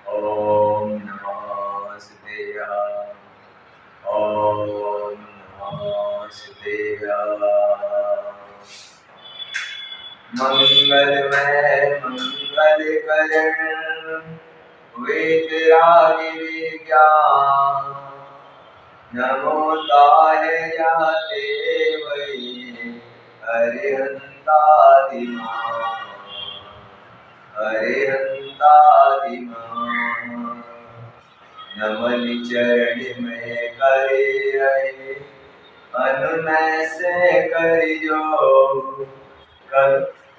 ओम नमः शिवाय। ओम नमः शिवाय। मंगलमय मंगलकरण वेदरागि विज्ञान नमो ताहे जाते वै हरिहंतादिमा हरिहंतादिमा नमन चरण में करे रहे अनुनय से करियो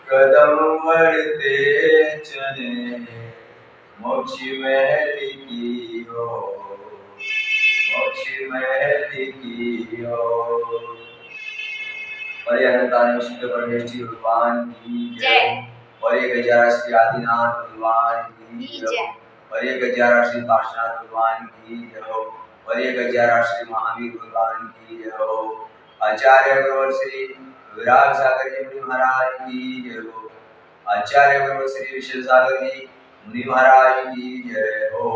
कदम बढ़ते चले मोक्ष महल की ओर मोक्ष महल की ओर। और अनंतानंद श्री परमेष्ठी भगवान की जय। और एक गजारा श्री आदिनाथ भगवान की जय। और एक गजारा श्री पार्श्वनाथ भगवान की जय। और एक गजारा श्री महावीर भगवान की जय। आचार्य गुरु श्री विराग सागर जी मुनि महाराज की जय। आचार्य गुरु श्री विशल सागर जी मुनि महाराज की जय हो।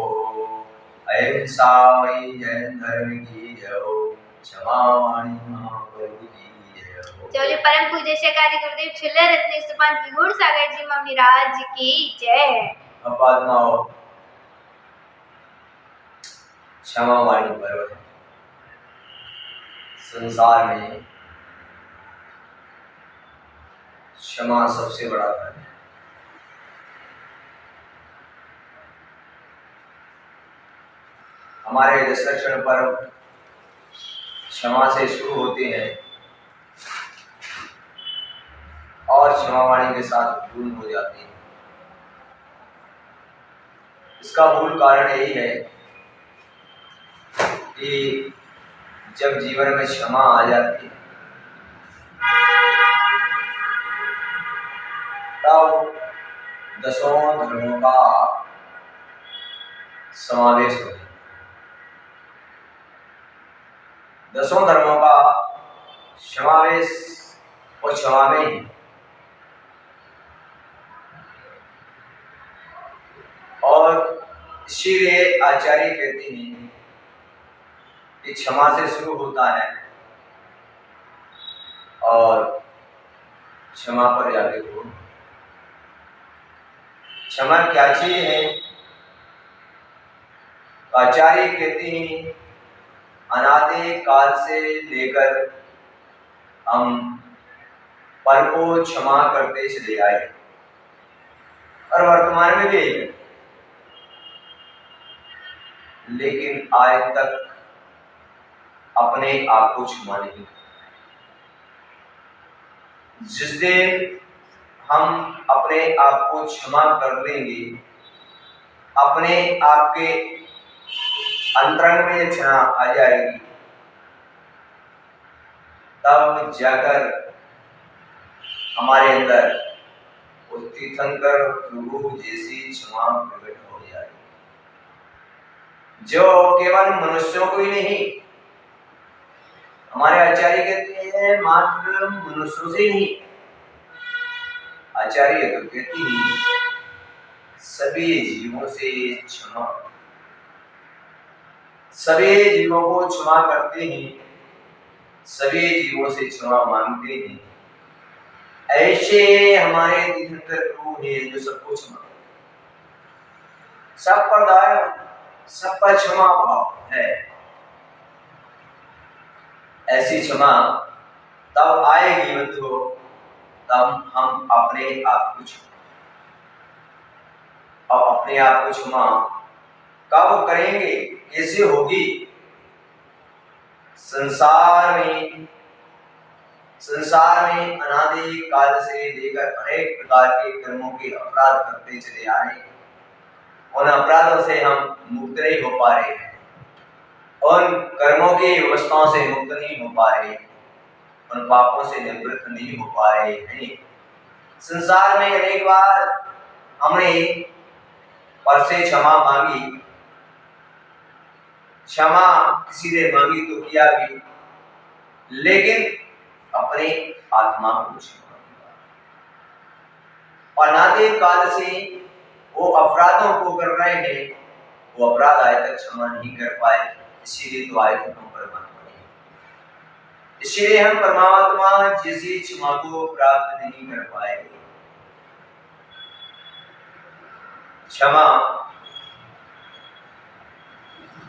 अहिंसा वही जैन धर्म की जय हो। क्षमा वाणी महाप्रभु की जय हो। चलिए परम पूज्य शेखारी गुरुदेव छिल्लर रत्न सुपान विभूर सागर जी मम्मी राज की जय। अब बात ना हो क्षमा वाणी पर्व है। संसार में क्षमा सबसे बड़ा धर्म है। हमारे दशलक्षण पर्व क्षमा से शुरू होते हैं और क्षमा वाणी के साथ पूर्ण हो जाते हैं। इसका मूल कारण यही है कि जब जीवन में क्षमा आ जाती है तब दसों धर्मों का समावेश होता है। दसों धर्मों का समावेश और क्षमा में ही। और इसीलिए आचार्य कहते हैं कि क्षमा से शुरू होता है और क्षमा पर जाके हो। क्षमा क्या चीज है? आचार्य कहते हैं अनादि काल से लेकर हम पर को क्षमा करते चले आए और वर्तमान में भी यही है। लेकिन आज तक अपने आप को क्षमा नहीं। जिस दिन हम अपने आप को क्षमा कर लेंगे, अपने आप के अंतरंग में क्षमा आ जाएगी, तब जाकर हमारे अंदर उस तीर्थंकर प्रभु जैसी क्षमा प्रकट हो जाएगी, जो केवल मनुष्यों को ही नहीं, हमारे आचार्य कहते हैं मात्र मनुष्यों से नहीं, आचार्य तो कहती नहीं सभी जीवों से क्षमा, सभी जीवों को क्षमा करते हैं, सभी जीवों से क्षमा मांगते हैं। ऐसे हमारे तीर्थंकर प्रभु हैं जो सबको क्षमा, सब पर दया, सब पर क्षमा भाव है। ऐसी क्षमा तब आएगी बंधुओं, तब हम अपने आप को क्षमा, और अपने आप को क्षमा कब करेंगे, कैसे होगी? संसार में अनादि काल से लेकर अनेक प्रकार के कर्मों के अपराध करते चले आ रहे हैं। उन अपराधों से हम मुक्त नहीं हो पा रहे हैं, उन कर्मों की व्यवस्थाओं से मुक्त नहीं हो पा रहे हैं, उन पापों से निवृत्त नहीं हो पा रहे हैं। संसार में अनेक बार हमने पर से क्षमा मांगी, क्षमा किसी ने मांगी तो किया भी, लेकिन अपने आत्मा को क्षमा। अनादि काल से वो अपराधों को कर रहे हैं, वो अपराध आज तक क्षमा नहीं कर पाए, इसीलिए तो आज तक हम परमात्मा नहीं, इसीलिए हम परमात्मा जैसी क्षमा को प्राप्त नहीं कर पाए। क्षमा,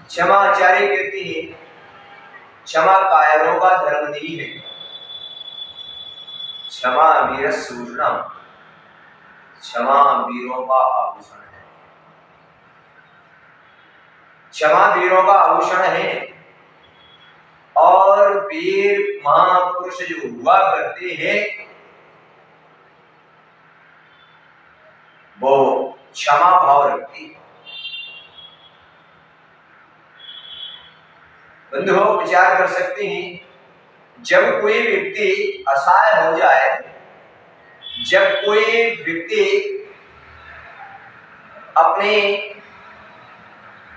क्षमा आचार्य कहते हैं, क्षमा कायरों का धर्म नहीं है, क्षमा वीरभूषणम, क्षमा वीरों का आभूषण है। क्षमा वीरों का आभूषण है, और वीर महापुरुष जो हुआ करते हैं वो क्षमा भाव रखते हैं। बंधुओं, विचार कर सकते हैं, जब कोई व्यक्ति असहाय हो जाए, जब कोई व्यक्ति अपने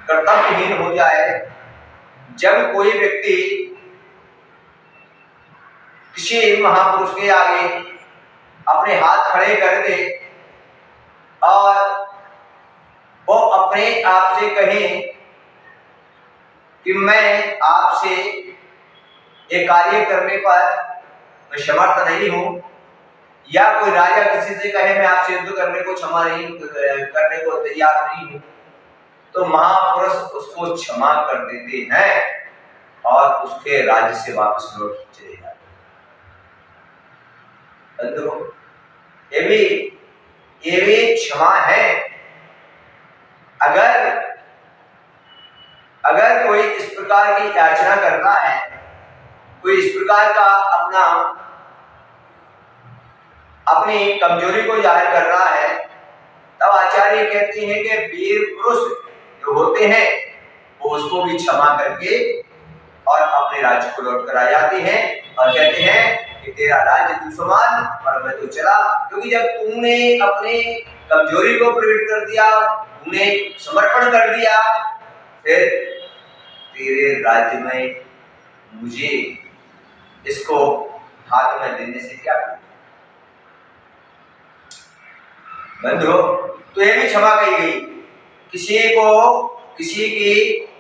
कर्तव्यहीन हो जाए, जब कोई व्यक्ति किसी महापुरुष के आगे अपने हाथ खड़े कर दे और वो अपने आप से कहे कि मैं आपसे एक कार्य करने पर मैं समर्थ नहीं हूं, या कोई राजा किसी से कहे मैं आपसे युद्ध करने को क्षमा नहीं करने को तैयार नहीं हूं, तो महापुरुष उसको क्षमा कर देते हैं और उसके राज्य से वापस लौट चले जाते हैं। ये भी क्षमा है। अगर कोई इस प्रकार की याचना करता है, कोई इस प्रकार का अपनी कमजोरी को जाहिर कर रहा है, तब आचार्य कहते हैं कि वीर पुरुष जो होते हैं वो उसको भी क्षमा करके और अपने राज्य को लौट कर आ जाते हैं और कहते हैं कि तेरा राज्य तू संभाल और मैं तो चला। क्योंकि जब तूने अपने कमजोरी को प्रकट कर दिया, तूने समर्पण कर दिया, फिर तेरे राज्य में मुझे इसको हाथ में देने से क्या बंधुओं, तो ये भी क्षमा कही गई। किसी की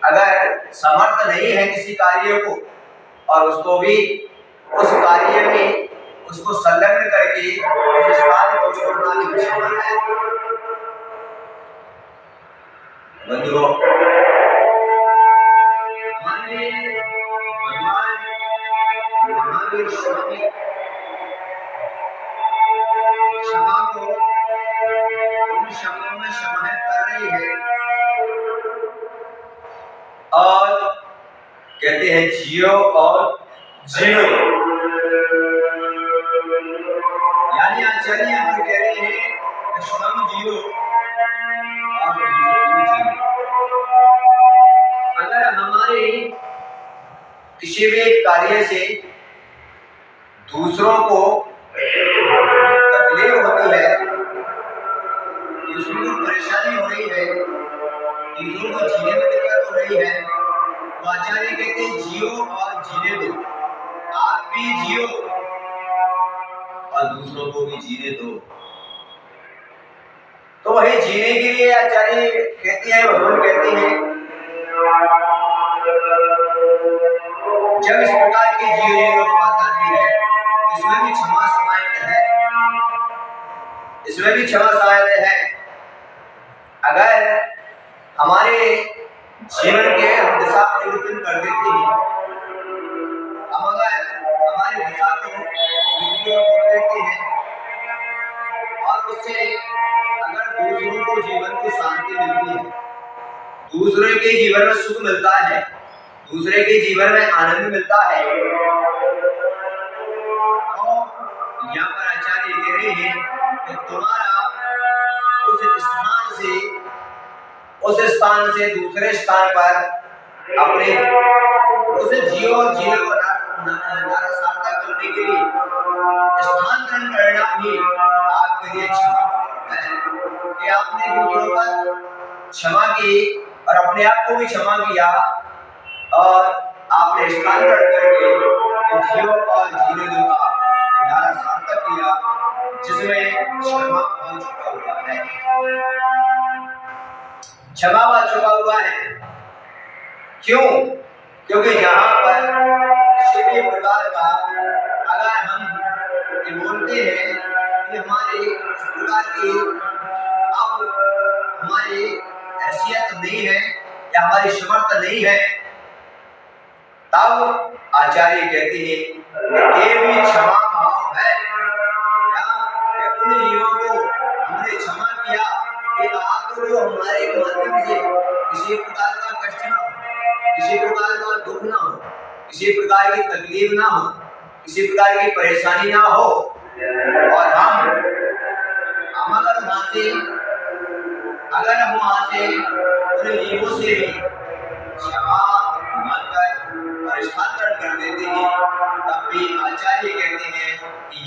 अगर समर्थ नहीं है किसी कार्य को, और उसको भी उस कार्य में उसको संलग्न करके उस स्थान को छोड़ना भी क्षमा है। बंधुओं, हमारे भगवान महावीर स्वामी क्षमा को उन शब्दों में समाहित कर रही है और कहते हैं जियो और जियो। यानी आचार्य यहाँ कह रहे हैं स्वयं जियो और जियो। अगर हमारे किसी भी कार्य से दूसरों को तकलीफ होती है, दूसरों को परेशानी हो रही है, दूसरों को जीने में दिक्कत हो रही है, तो आचार्य कहते हैं जियो और जीने दो। आप भी जियो और दूसरों को भी जीने दो। तो वही जीने के लिए आचार्य कहते हैं, भगवान कहते हैं, जब इस प्रकार की जीने की बात आती है, इसमें भी क्षमा समाहित है, इसमें भी क्षमा समाहित है। अगर हमारे जीवन के हम दिशा परिवर्तन कर देते हैं, हम अगर हमारी दिशा को मोड़ देते हैं और उससे अगर दूसरों को जीवन की शांति मिलती है, दूसरे के जीवन में सुख मिलता है, दूसरे के जीवन में आनंद मिलता है, तो यहाँ पर आचार्य कह रहे हैं कि तुम्हारा उस स्थान से दूसरे स्थान पर अपने उसे जियो और जीने को नारा सार्थक करने के लिए स्थानांतरण करना भी आपके लिए क्षमा है कि आपने दूसरों पर क्षमा की और अपने आप को भी क्षमा किया और आपने स्थानांतरण करके जियो और जीने दो का नारा सार्थक किया, जिसमें क्षमा बहुत छुपा हुआ है। क्षमा व छुपा हुआ है। क्यों? क्योंकि यहाँ पर किसी भी प्रकार का अगर हम ये बोलते हैं कि हमारे इस प्रकार की अब हमारी हैसियत नहीं है या हमारी समर्थ नहीं है, तब आचार्य कहते हैं ये भी क्षमा भाव है। या उन जीवों को हमने क्षमा किया कि आपको हमारे माध्यम से किसी प्रकार का कष्ट ना हो, किसी प्रकार का दुख ना हो, किसी प्रकार की तकलीफ ना हो, किसी प्रकार की परेशानी ना हो, और हम अगर वहां से उन जीवों से भी क्षमा मांगकर और स्थानांतरण कर देते हैं, तब भी आचार्य कहते हैं कि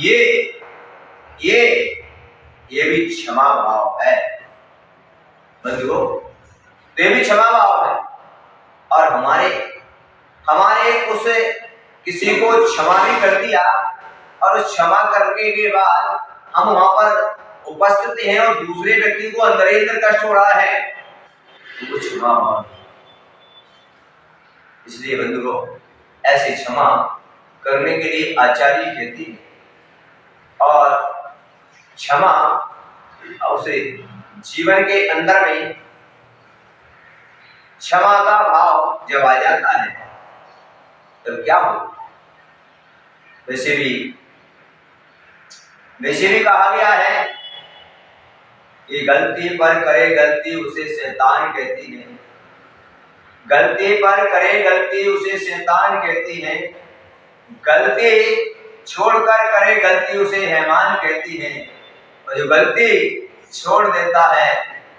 ये भी क्षमा भाव है। बंधुओं, ये भी क्षमा भाव है। और हमारे उसे किसी को क्षमा भी कर दिया और उस क्षमा करने के बाद हम वहां पर उपस्थित हैं और दूसरे व्यक्ति को अंदर ही अंदर कष्ट हो रहा है, तो वो क्षमा भाव। इसलिए बंधुओं, ऐसे क्षमा करने के लिए आचार्य कहती है, और क्षमा उसे जीवन के अंदर में क्षमा का भाव जब आ जाता है तो क्या हो? वैसे भी कहा गया है कि गलती पर करे गलती उसे शैतान कहती है, गलती पर करे गलती उसे शैतान कहती है, गलती छोड़कर करे गलती उसे हैमान कहती है, और जो गलती छोड़ देता है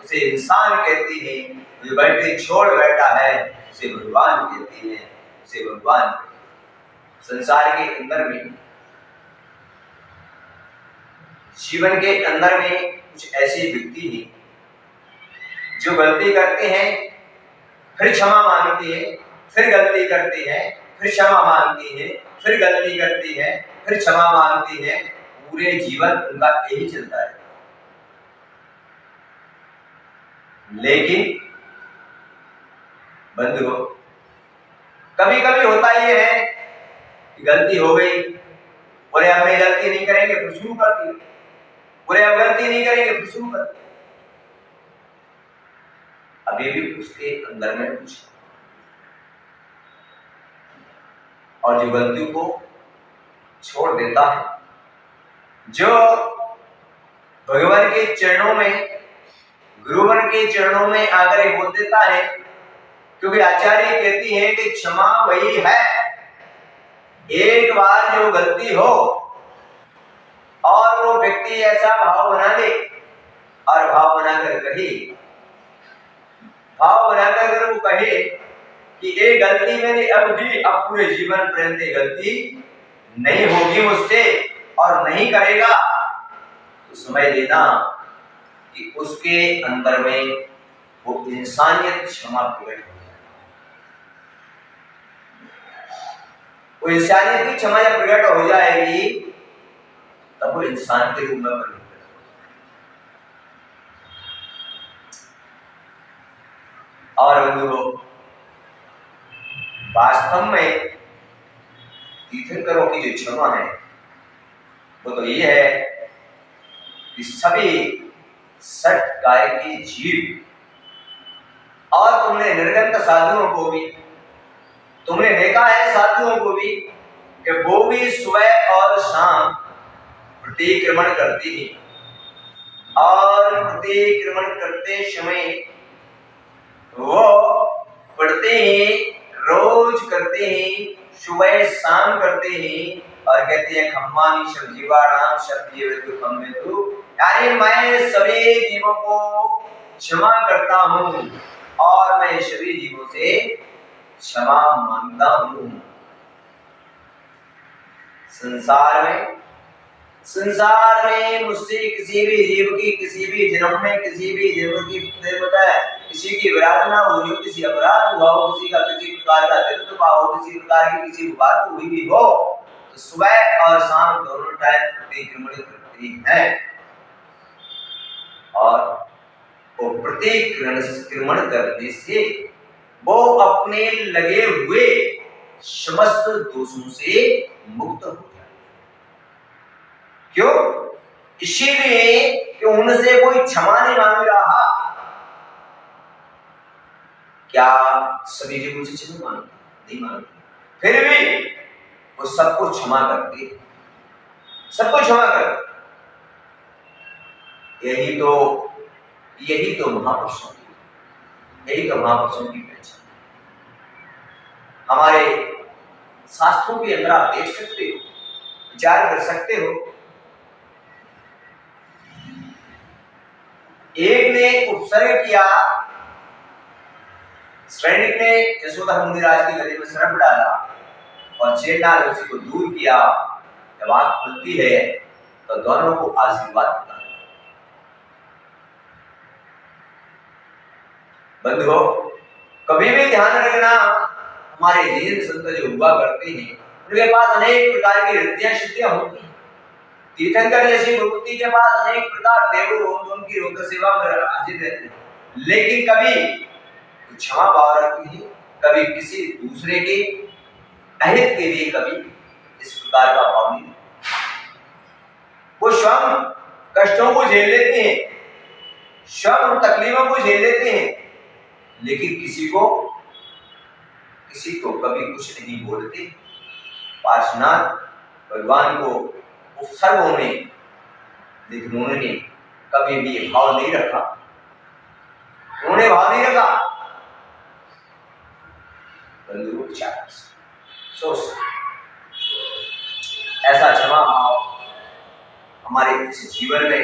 उसे इंसान कहती है, जो गलती छोड़ बैठा है उसे भगवान कहती है, उसे भगवान कहती है। संसार के अंदर में, जीवन के अंदर में कुछ ऐसे व्यक्ति हैं जो गलती करते हैं, फिर क्षमा मांगते हैं, फिर गलती करते हैं, फिर क्षमा मांगते हैं, फिर गलती करते हैं, फिर क्षमा मांगते हैं। पूरे जीवन उनका यही चलता है। लेकिन बंधुओं, कभी कभी होता ये है कि गलती हो गई, बोले अब मैं गलती नहीं करेंगे, फिर शुरू कर दी, बोले अब गलती नहीं करेंगे, फिर शुरू कर दी। अभी भी उसके अंदर में कुछ, और जो गलती को छोड़ देता है, जो भगवान के चरणों में, गुरुवर के चरणों में आकर बोल देता है, क्योंकि आचार्य कहती है कि क्षमा वही है, एक बार जो गलती हो और वो व्यक्ति ऐसा भाव बना ले, और भाव बनाकर अगर वो कहे कि ये गलती मैंने अब भी, अब पूरे जीवन पर्यंत गलती नहीं होगी मुझसे और नहीं करेगा, तो समझ लेना कि उसके अंदर में वो इंसानियत क्षमा प्रकट हो जाए। वो इंसानियत की क्षमा जब प्रकट हो जाएगी तब वो इंसान के रूप में परिवर्तित हो। और बंधुओं, वास्तव में तीर्थंकरों की जो क्षमा है वो तो ये है कि सभी सठ काय के जीव, और तुमने निर्गंत साधुओं को भी, तुमने देखा है साधुओं को भी कि वो भी सुबह और शाम प्रतिक्रमण करती है, और प्रतिक्रमण करते समय वो पढ़ते हैं, रोज करते हैं, सुबह शाम करते हैं, और कहते हैं खम्मानी सब जीवाराम सब जीव तू, यानी मैं सभी जीवों को क्षमा करता हूँ और मैं सभी जीवों से क्षमा मांगता हूँ। संसार में मुझसे किसी भी जीव की, किसी भी जन्म में, किसी भी जीव की किसी की विराधना हुई हो, किसी अपराध हुआ हो, किसी का किसी प्रकार का दर्द हुआ हो, किसी प्रकार की किसी बात हुई भी हो, तो सुबह और शाम दोनों टाइम प्रतिक्रमण करती है, और वो प्रतिक्रमण करने से वो अपने लगे हुए समस्त दोषों से मुक्त हो जाए। क्यों? इसीलिए कि उनसे कोई क्षमा नहीं मांग रहा। क्या सभी लोग उनसे क्षमा मांगते? नहीं मांगते, फिर भी वो सबको क्षमा करते, सबको क्षमा करते। यही तो महापुरुषों की पहचान। हमारे शास्त्रों के अंदर आप देख सकते हो, विचार कर सकते हो। एक ने उपसर्ग किया, सैनिक ने यशोधर मुनिराज के गले में सर्प डाला और चेला ने उसी को दूर किया। जब आंख खुलती है तो दोनों को आशीर्वाद मिला। बंधुओं, कभी भी ध्यान रखना, हमारे जैन संत जो हुआ करते हैं उनके पास अनेक प्रकार की रिद्धियां सिद्धियां होती हैं। तीर्थंकर जैसी भक्ति के पास अनेक प्रकार देव उनकी रोग सेवा में हाजिर रहते हैं, लेकिन कभी क्षमा भाव रखती है, कभी किसी दूसरे के अहित के लिए कभी इस प्रकार का भाव नहीं। वो स्वयं कष्टों को झेल लेते हैं, स्वयं तकलीफों को झेल लेते हैं, लेकिन किसी को कभी कुछ नहीं बोलते। पार्श्वनाथ भगवान को उपसर्गों में, लेकिन उन्होंने कभी भी भाव नहीं रखा, उन्होंने भाव नहीं रखा। सोच, ऐसा क्षमा भाव हमारे इस जीवन में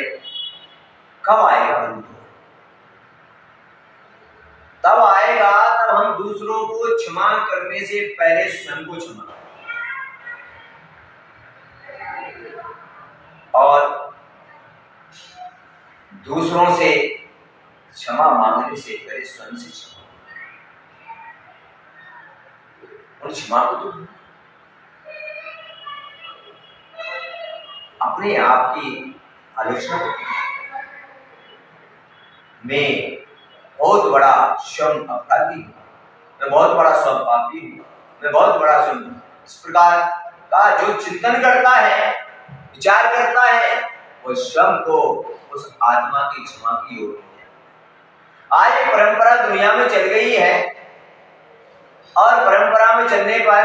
कब आएगा बंधु? तब आएगा तब हम दूसरों को क्षमा करने से पहले स्वयं को क्षमा, और दूसरों से क्षमा मांगने से पहले स्वयं से क्षमा। और क्षमा को तो अपने आप की आलोचना करती है। मैं बहुत बड़ा स्वयं अपराधी हूँ, मैं बहुत बड़ा स्वयं पापी हूँ, मैं बहुत बड़ा स्वयं, इस प्रकार का जो चिंतन करता है, विचार करता है, वो स्वयं को उस आत्मा की क्षमा की ओर है। आज परंपरा दुनिया में चल गई है, और परंपरा में चलने पर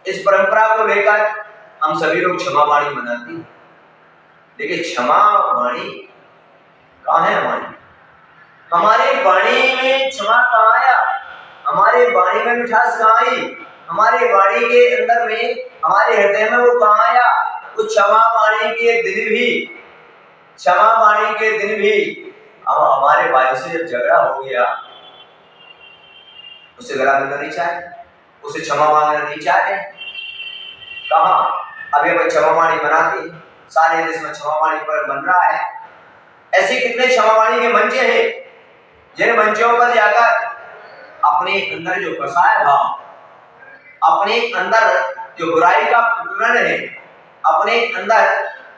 इस परंपरा को लेकर हम सभी लोग क्षमा वाणी मनाते हैं, लेकिन क्षमा वाणी कहाँ है हमारी? हमारे वाणी में क्षमा कहाँ आया? हमारे वाणी में मिठास कहाँ आई? हमारे वाणी के अंदर में, हमारे हृदय में वो कहाँ आया? वो क्षमा वाणी के दिन भी अब हमारे भाई से जब झगड़ा हो गया, उसे गला मिलना नहीं चाहे, उसे क्षमा मांगना नहीं चाहे। कहाँ? अभी अपन क्षमा वाणी मनाते हैं, सारे देश में क्षमा वाणी पर बन रहा है। ऐसे कितने क्षमा वाणी के मंच हैं, जिन मंचों पर जाकर अपने अंदर जो कसाय भाव, अपने अंदर जो बुराई का प्रकरण है, अपने अंदर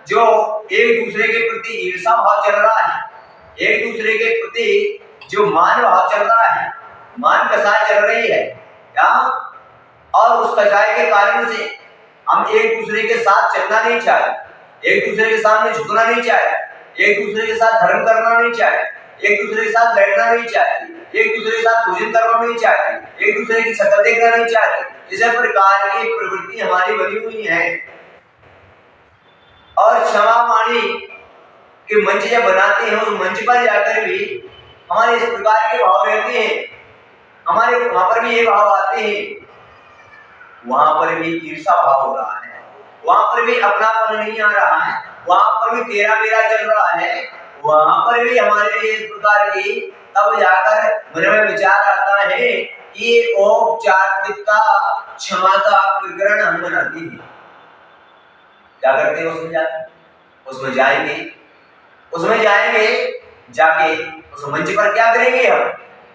जो एक दूसरे के प्रति ईर्षा भाव चल रहा है, एक दूसरे के प्रति जो मान भाव चल रहा है, मान कसाय चल रही है क्या? और उस कसाय के कारण से हम एक दूसरे के साथ चलना नहीं चाहते, एक दूसरे के सामने झुकना नहीं चाहते, एक दूसरे के साथ धर्म करना नहीं चाहते, एक दूसरे के साथ बैठना नहीं चाहते, एक दूसरे के साथ भोजन करना नहीं चाहते, एक दूसरे की शक्ल देखना नहीं चाहते। इस प्रकार की प्रवृत्ति हमारी बनी हुई है। और क्षमा वाणी के मंच जब बनाते हैं, उस मंच पर जाकर भी हमारे इस प्रकार के भाव रहते हैं, हमारे वहां पर भी ये भाव आते हैं, वहां पर भी ईर्षा भाव हो रहा है, वहां पर भी अपनापन नहीं आ रहा है, वहां पर भी तेरा मेरा चल रहा है, वहां पर भी हमारे लिए इस प्रकार की, तब जाकर मन में विचार आता है कि औपचारिकता क्षमा का प्रकरण हम बनाते हैं। क्या करते हैं? उसमें जाएंगे, जाके उस मंच पर क्या करेंगे? हम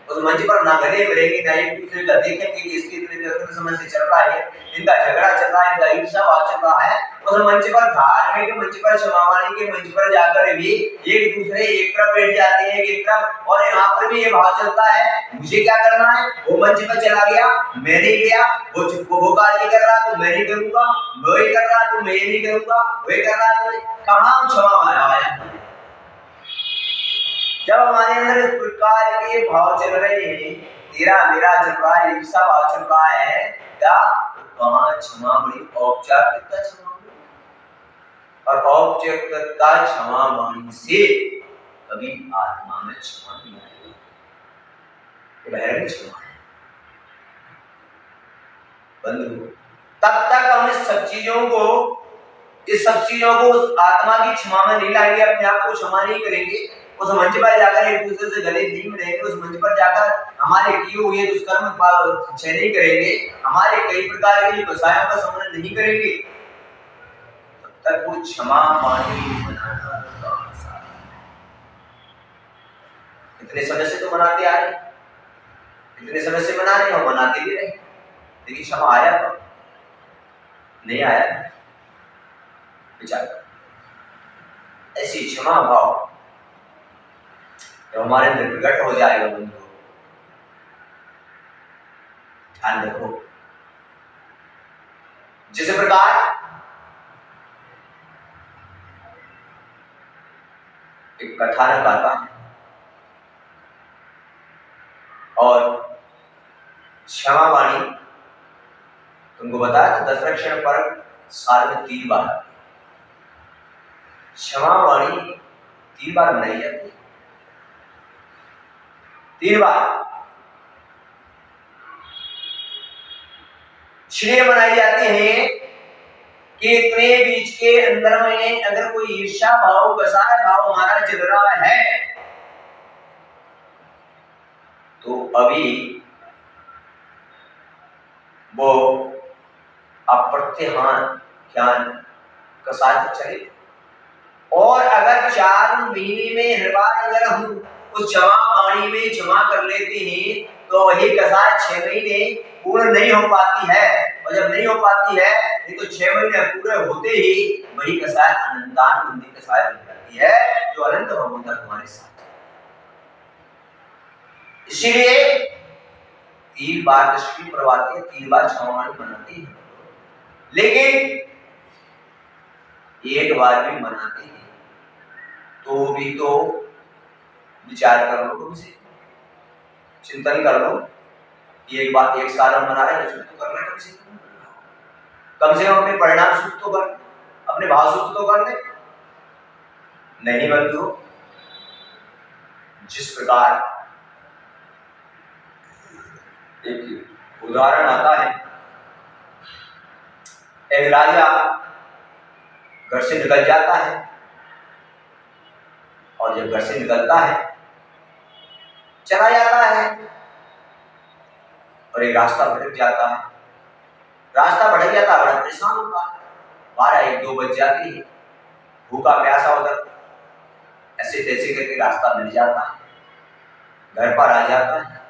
उस मंच पर ना गले मिलेंगे, ना एक दूसरे का देखेंगे कि इसकी इतनी समस्या चल रहा है, इनका झगड़ा चल रहा है, इनका ईर्ष्याभाव चल रहा है। उस मंच पर, धार्मिक के मंच पर, क्षमावाणी के मंच पर जाकर भी एक दूसरे एक तरफ बैठ जाते हैं, एक तरफ, और यहाँ पर भी ये भाव चलता है मुझे क्या करना है। वो मंच पर चला गया, मैं नहीं गया, वो कार्य कर रहा तो मैं नहीं करूंगा, वो ये कर रहा तो मैं ये नहीं करूंगा, वो ये कर रहा तो कहाँ क्षमा आया। जब हमारे अंदर इस प्रकार के भाव चल रहे हैं, तेरा मेरा चल रहा है, ईर्ष्या भाव चल रहा है, क्या वहां क्षमा बड़ी औपचारिकता क्षमा बड़ी, और औपचारिकता क्षमा वाणी से कभी आत्मा में क्षमा नहीं आएगी, ये बहिरंग क्षमा है बंधु। तब तक हम इस सब चीजों को आत्मा की क्षमा में नहीं लाएंगे, अपने आप को क्षमा नहीं करेंगे, उस मंच पर जाकर एक दूसरे से गले नहीं मिलेंगे, उस मंच पर जाकर हमारे किए हुए दुष्कर्म क्षय नहीं करेंगे, हमारे कई प्रकार के व्यवसायों का समन्वय नहीं करेंगे, तब तक वो क्षमा वाणी बनाना आसान है। इतने समय से तो मनाते आ रहे, इतने समय से मना रहे हो, मनाते भी रहे, लेकिन क्षमा आया तो नहीं आया। विचार ऐसी क्षमा भाव जब हमारे अंदर प्रकट हो जाएगा बंधु, ध्यान रखो, जिस प्रकार एक कथानक आता है और क्षमा वाणी तुमको बताया तो दशरक्षण पर्व साल में 3 बार, क्षमा वाणी 3 बार बनाई जाती है, 3 बार इसलिए बनाई जाती है कि इतने बीच के अंदर में अगर कोई ईर्ष्या भाव, कसाय भाव हमारा चल रहा है तो अभी वो अप्रत्यहान ज्ञान कसाय तक चले, और अगर 4 महीने में हर बार अगर हम उस क्षमा वाणी में क्षमा कर लेते हैं तो वही कसाय 6 महीने पूर्ण नहीं हो पाती है, और जब नहीं हो पाती है नहीं तो 6 महीने पूरे होते ही वही कसाय अनंतान बुद्धि कसाय बन जाती है, जो अनंत भवों तक हमारे साथ है। इसीलिए 3 बार दृष्टि प्रवाती है, 3 बार क्षमा वाणी मनाती है, लेकिन एक बार भी मनाते हैं तो भी तो विचार कर लो, तुमसे चिंतन कर लो, एक बार 1 साल हम मना रहे हैं उसमें तो करना कम से कम अपने परिणाम शुद्ध तो कर, अपने भाव शुद्ध तो कर ले। नहीं बंधु, जिस प्रकार एक उदाहरण आता है, एक राजा घर से निकल जाता है, और जब घर से निकलता है चला जाता है और एक रास्ता भटक जाता है, बड़ा परेशान होता है, 12-1-2 बज जाती है, भूखा प्यासा उधर ऐसे तैसे करके रास्ता मिल जाता है, घर पर आ जाता है,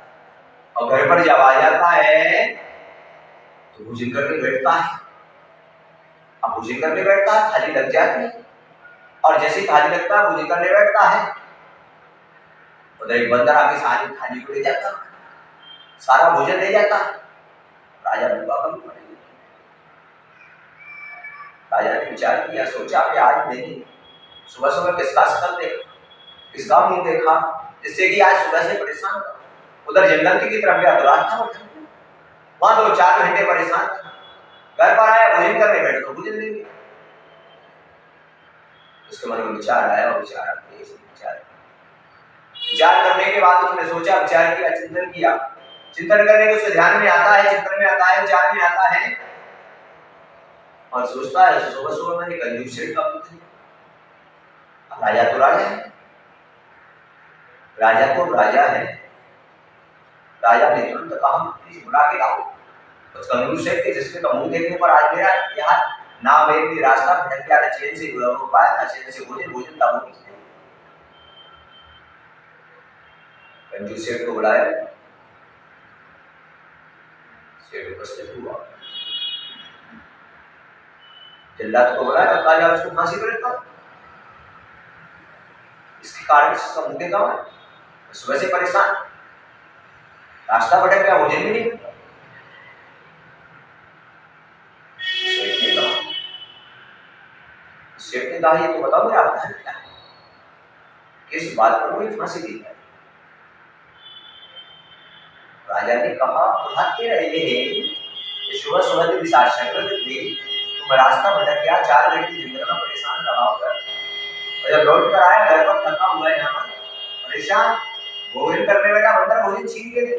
और घर पर जब आ जाता है तो भोजन करने बैठता है। अब भोजन करने बैठता है, थाली लग जाती है, और जैसे थाली लगता है भोजन करने बैठता है, उधर एक बंदर आके सारी थाली को ले जाता है, सारा भोजन ले जाता है। राजा भूखा कम पड़ेगा, राजा ने विचार किया, सोचा कि आज नहीं, सुबह सुबह किसका शकल देखा, किसका मुंह देखा, जिससे कि आज सुबह से परेशान था। उधर जंगल की तरफ गया तो रास्ता वहां 2-4 घंटे परेशान था, घर पर आया भोजन करने बैठे तो भोजन नहीं मिला। उसके मन में विचार आया, और विचार करने के बाद उसने सोचा, विचार किया, चिंतन किया, चिंतन करने के उसके ध्यान में आता है, चिंतन में आता है, विचार में आता है, और सोचता है सुबह सुबह मैंने कंजूस से का राजा तो राजा है, राजा ने तुरंत कहा प्लीज बुला के लाओ उस कंजूस से, जिसके का मुंह देखने पर आज मेरा यहाँ ना मेरे रास्ता भटक गया, ना चैन से हो पाया, ना चैन से भोजन था वो किसने। मंजू सेठ को बुलाया, सेठ उपस्थित हुआ, जल्लाद को बुलाया और कहा उसको फांसी पर रखा। इसके कारण इसका मुद्दे कहाँ है? सुबह से परेशान, रास्ता भटक गया, भोजन भी नहीं मिला। सेठ ने कहा ये तो बताओ मेरा अपराध क्या है, किस बात पर मुझे फांसी दी है? राजा ने कहा अपराध क्या है? ये सुबह सुबह की दिशाशंकर थी, तुम रास्ता भटक गया, 4 घंटे जंगल में परेशान रहा होकर, और जब लौट कर आया घर पर थका हुआ है, यहाँ पर परेशान, भोजन करने बैठा, अंदर भोजन छीन के दे।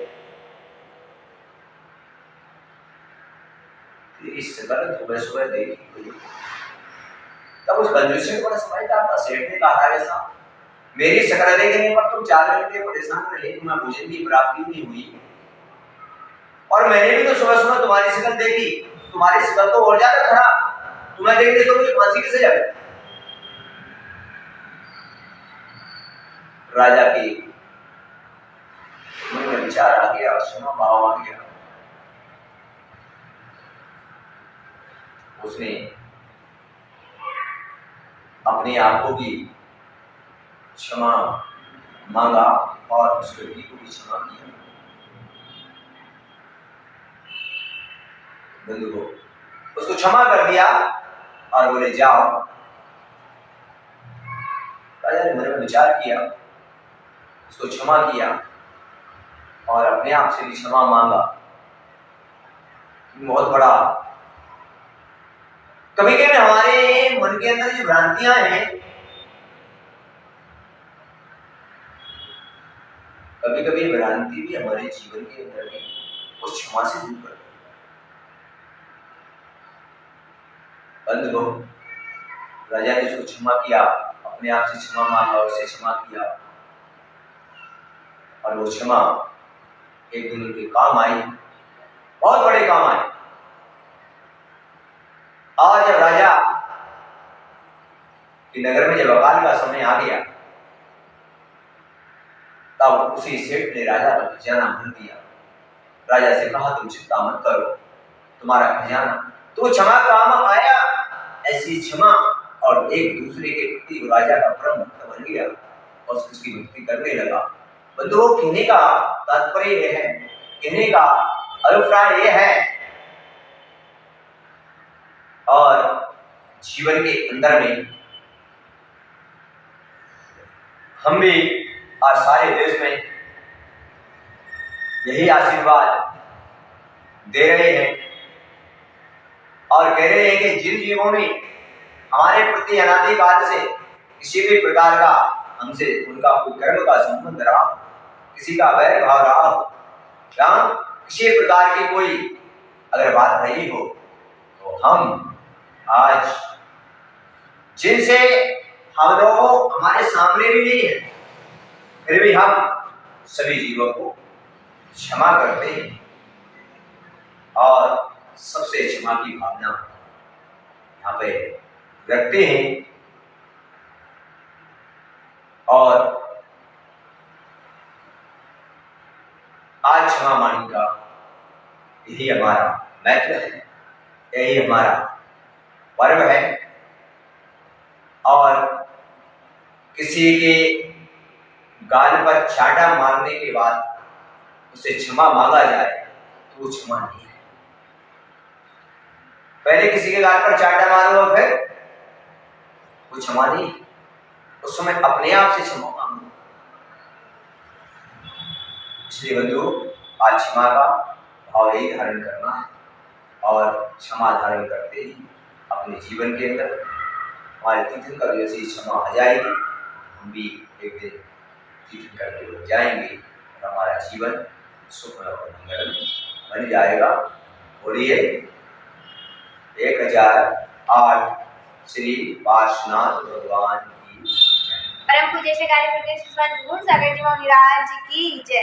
इस शकल सुबह सुबह देखी, तब उस कंजूस से बड़ा समझदार था। सेठ ने कहा राजा साहब, मेरी शकल देखने पर तुम 4 घंटे परेशान रहे, तुम्हें भोजन की प्राप्ति नहीं हुई, और मैंने भी तो सुबह सुबह तुम्हारी शकल देखी, तुम्हारी शकल तो और ज्यादा खराब, तुम्हें देखने तो मुझे फांसी की सजा मिली। राजा की मन में विचार आ गया, क्षमा भाव आ गया, उसने अपनी आंखों की क्षमा मांगा और उस व्यक्ति को भी क्षमा किया। बंधु को उसको क्षमा कर दिया और बोले जाओ। राजा ने मन में विचार किया, उसको क्षमा किया और अपने आप से भी क्षमा मांगा। बहुत बड़ा कभी कभी हमारे मन के अंदर जो भ्रांतियां हैं, कभी कभी भ्रांति भी हमारे जीवन के अंदर में उस क्षमा से दूर कर। बंद हो, राजा ने उसको क्षमा किया, अपने आप से क्षमा मांगा, उससे क्षमा किया, और वो क्षमा एक दिन उनके काम आई, बहुत बड़े काम आए। और जब राजा के नगर में जब अकाल का समय आ गया, तब उसी सेठ ने राजा का खजाना भर दिया। राजा से कहा तुम चिंता मत करो, तुम्हारा खजाना तो क्षमा काम आया। ऐसी क्षमा और एक दूसरे के प्रति राजा का परम भक्त बन गया और उसकी भक्ति करने लगा। बंधुओं, कहने का तात्पर्य यह है, कहने का अभिप्राय यह है, और जीवन के अंदर में हम भी आज सारे देश में यही आशीर्वाद दे रहे हैं और कह रहे हैं कि जिन जीवों ने हमारे प्रति अनादिकाल से किसी भी प्रकार का हमसे उनका कोई कर्म का संबंध रहा, किसी का वैर भाव रहा हो, या किसी प्रकार की कोई अगर बात रही हो, तो हम आज जिनसे हम लोग हमारे सामने भी नहीं है, फिर भी हम सभी जीवों को क्षमा करते हैं और सबसे क्षमा की भावना यहाँ पे रखते हैं। और आज क्षमा मानी का यही हमारा महत्व है, यही हमारा पर्व है। और किसी के गाल पर चाटा मारने के बाद उसे क्षमा मांगा जाए तो वो क्षमा नहीं है। पहले किसी के गाल पर चाटा मारो फिर वो क्षमा नहीं है, उस समय अपने आप से क्षमा मांगो। इसलिए बंधु, आज क्षमा का भाव यही धारण करना है और क्षमा धारण करते ही अपने जीवन के अंदर हमारे तीर्थंकर जैसी क्षमा आ जाएगी, हम भी एक दिन तीर्थंकर के लोग जाएंगे और हमारा जीवन सुख और मंगल बन जाएगा। बोलिए 1008 श्री पार्श्वनाथ भगवान की परम पूज्य श्री कार्य गुरुदेव श्री गुण सागर जी महाराज की जय।